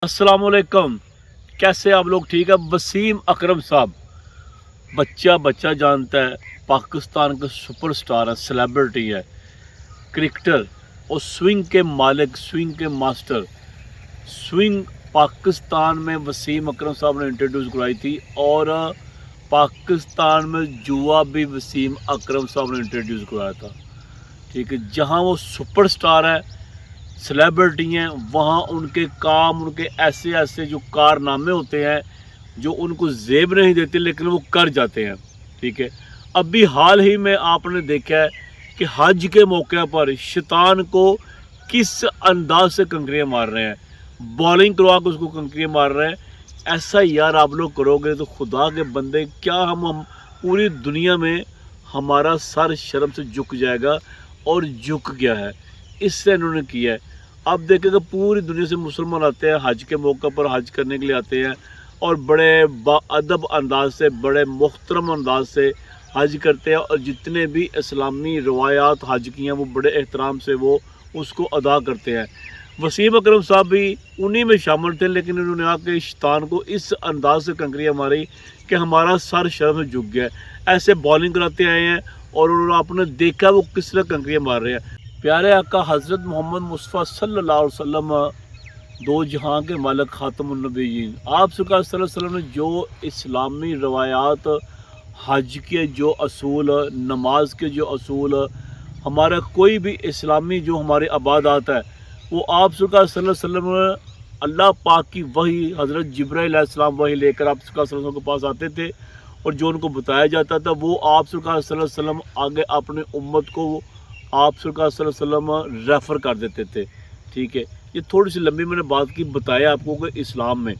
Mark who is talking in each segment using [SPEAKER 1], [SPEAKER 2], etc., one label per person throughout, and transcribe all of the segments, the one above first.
[SPEAKER 1] अस्सलाम वालेकुम। कैसे आप लोग? ठीक है। वसीम अकरम साहब बच्चा बच्चा जानता है, पाकिस्तान का सुपरस्टार है, सेलिब्रिटी है, क्रिकेटर और स्विंग के मालिक, स्विंग के मास्टर। स्विंग पाकिस्तान में वसीम अकरम साहब ने इंट्रोड्यूस कराई थी और पाकिस्तान में जुआ भी वसीम अकरम साहब ने इंट्रोड्यूस कराया था। ठीक है। जहाँ वो सुपरस्टार है, सेलिब्रिटी हैं, वहाँ उनके काम, उनके ऐसे ऐसे जो कारनामे होते हैं जो उनको जेब नहीं देते, लेकिन वो कर जाते हैं। ठीक है। अभी हाल ही में आपने देखा है कि हज के मौके पर शैतान को किस अंदाज से कंकरियाँ मार रहे हैं, बॉलिंग करवा के उसको कंकरियाँ मार रहे हैं। ऐसा यार आप लोग करोगे तो खुदा के बंदे, क्या हम पूरी दुनिया में हमारा सर शर्म से झुक जाएगा, और झुक गया है। इससे इन्होंने किया है। अब देखेगा पूरी दुनिया से मुसलमान आते हैं हज के मौके पर, हज करने के लिए आते हैं और बड़े बाअदब अंदाज से, बड़े मुहतरम अंदाज से हज करते हैं, और जितने भी इस्लामी रवायात हज की हैं वो बड़े एहतराम से वो उसको अदा करते हैं। वसीम अकरम साहब भी उन्हीं में शामिल थे, लेकिन उन्होंने आके शैतान को इस अंदाज से कंकरियाँ मारी कि हमारा सर शर्म से झुक गया। ऐसे बॉलिंग कराते आए हैं और उन्होंने आपने देखा वो किस तरह कंकरियाँ मार रहे हैं। प्यारे आका हज़रत मोहम्मद मुस्तफ़ा सल्लल्लाहु अलैहि वसल्लम, दो जहां के मालिक ख़ातमुन नबीयीन, आप सरकार सल्लल्लाहु अलैहि वसल्लम ने जो इस्लामी रवायात, हज के जो असूल, नमाज के जो असूल, हमारा कोई भी इस्लामी जो हमारी इबादत है, वो आप सरकार सल्लल्लाहु अलैहि वसल्लम अल्लाह पाक की वही, हज़रत जिब्राइल अलैहिस्सलाम वही लेकर आप सरकार सल्लल्लाहु अलैहि वसल्लम के पास आते थे, और जो उनको बताया जाता था वो आप सरकार सल्लल्लाहु अलैहि वसल्लम आगे अपने उम्मत को आप सरकार सल्लल्लाहु अलैहि वसल्लम रेफ़र कर देते थे। ठीक है। ये थोड़ी सी लंबी मैंने बात की, बताया आपको कि इस्लाम में,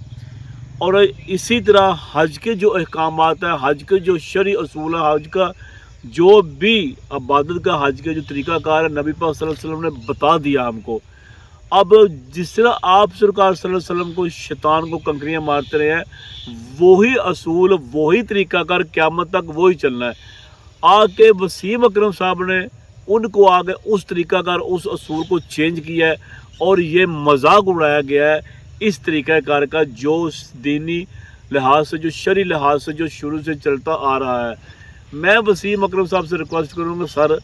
[SPEAKER 1] और इसी तरह हज के जो अहकामात है, हज के जो शरई असूल है, हज का जो भी इबादत का हज के जो तरीक़ाकार है, नबी पाक सल्लल्लाहु अलैहि वसल्लम ने बता दिया हमको। अब जिस तरह आप सरकार सल्लल्लाहु अलैहि वसल्लम को शैतान को कंकरियाँ मारते रहे हैं, वही असूल, वही तरीक़ाकार क़यामत तक वही चलना है। आके वसीम अकरम साहब ने उनको आगे उस तरीक़ाकार, उस असूल को चेंज किया है, और ये मजाक उड़ाया गया है इस तरीक़ाकार का जो दीनी लिहाज से, जो शरई लिहाज से जो शुरू से चलता आ रहा है। मैं वसीम अकरम साहब से रिक्वेस्ट करूँगा, सर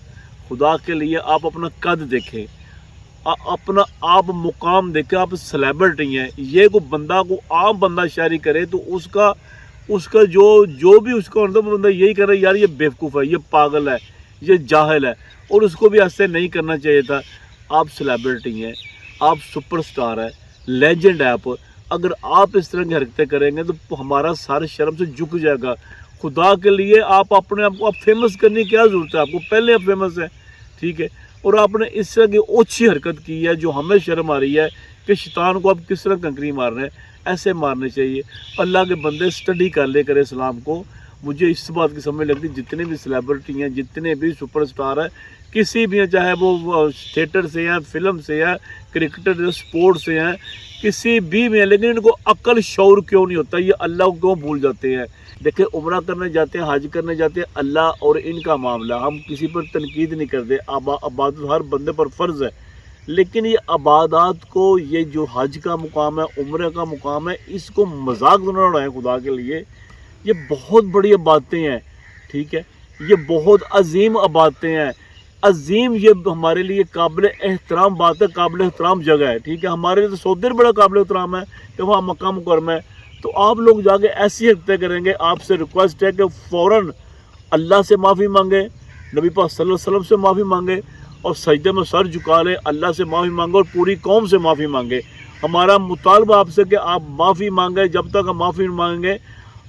[SPEAKER 1] खुदा के लिए आप अपना कद देखें, अपना आप मुकाम देखें। आप सेलिब्रिटी हैं, ये को बंदा को आम बंदा शायरी करे तो उसका जो भी उसका अंदर बंदा यही कर रहा है, यार ये बेवकूफ़ है, ये पागल है, ये जाहिल है, और उसको भी ऐसे नहीं करना चाहिए था। आप सेलिब्रिटी हैं, आप सुपरस्टार हैं, लेजेंड है आप। अगर आप इस तरह की हरकतें करेंगे तो हमारा सर शर्म से झुक जाएगा। खुदा के लिए आप अपने आप को आप फेमस करने की क्या ज़रूरत है? आपको पहले आप फेमस है। ठीक है। और आपने इस तरह की ओछी हरकत की है जो हमें शर्म आ रही है कि शैतान को आप किस तरह कंकरी मार रहे हैं। ऐसे मारने चाहिए। अल्लाह के बंदे स्टडी कर ले करे इस्लाम को। मुझे इस बात की समझ लगती, जितने भी सेलिब्रिटी हैं, जितने भी सुपरस्टार हैं, किसी भी हैं, चाहे वो थिएटर से हैं, फिल्म से हैं, क्रिकेटर, स्पोर्ट से हैं, किसी भी में, लेकिन इनको अक्ल शऊर क्यों नहीं होता? ये अल्लाह को क्यों भूल जाते हैं? देखिए, उम्रा करने जाते हैं, हज करने जाते हैं, अल्लाह और इनका मामला, हम किसी पर तनकीद नहीं करते। इबादत हर बंदे पर फ़र्ज़ है, लेकिन ये इबादत को, ये जो हज का मुकाम है, उम्र का मुकाम है, इसको मजाक ना उड़ाएं खुदा के लिए। ये बहुत बड़ी बातें हैं। ठीक है। ये बहुत अजीम बातें हैं, अजीम, ये हमारे लिए काबिल एहतराम बात है, काबिल एहतराम जगह है। ठीक है। हमारे लिए तो सऊदी बड़ा काबिल एहतराम है कि वहाँ मक्का मुकर्रमा है, तो आप लोग जाके ऐसी हरकतें करेंगे। आपसे रिक्वेस्ट है कि फ़ौरन अल्लाह से माफ़ी मांगे, नबी पाक सल्लल्लाहु अलैहि वसल्लम से माफ़ी मांगे, और सजदे में सर झुका लें, अल्लाह से माफ़ी मांगे और पूरी कौम से माफ़ी मांगे। हमारा मुतालबा आपसे कि आप माफ़ी मांगे। जब तक हम माफ़ी मांगेंगे,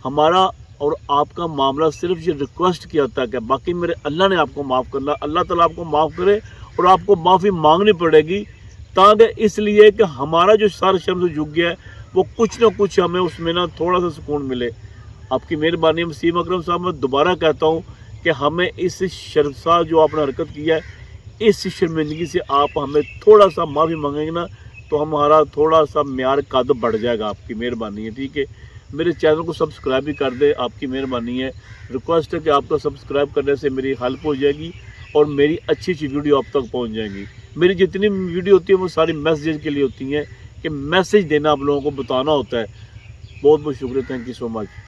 [SPEAKER 1] हमारा और आपका मामला सिर्फ ये रिक्वेस्ट किया तक है, बाकी मेरे अल्लाह ने आपको माफ़ करना। अल्लाह ताला आपको माफ़ करे, और आपको माफ़ी मांगनी पड़ेगी, ताकि इसलिए कि हमारा जो सर शर्म से झुक गया है, वो कुछ ना कुछ हमें उसमें ना थोड़ा सा सुकून मिले। आपकी मेहरबानी। वसीम अकरम साहब, मैं दोबारा कहता हूँ कि हमें इस शर्मसा जो आपने हरकत किया है, इस शर्मिंदगी से आप हमें थोड़ा सा माफ़ी मांगेंगे ना, तो हमारा थोड़ा सा म्यार कद बढ़ जाएगा। आपकी मेहरबानी है। ठीक है। मेरे चैनल को सब्सक्राइब भी कर दे, आपकी मेहरबानी है। रिक्वेस्ट है कि आपका सब्सक्राइब करने से मेरी हेल्प हो जाएगी, और मेरी अच्छी अच्छी वीडियो आप तक पहुंच जाएंगी। मेरी जितनी वीडियो होती है वो सारी मैसेज के लिए होती हैं کہ میسج دینا آپ لوگوں کو بتانا ہوتا ہے. بہت بہت شکریہ. Thank you so much.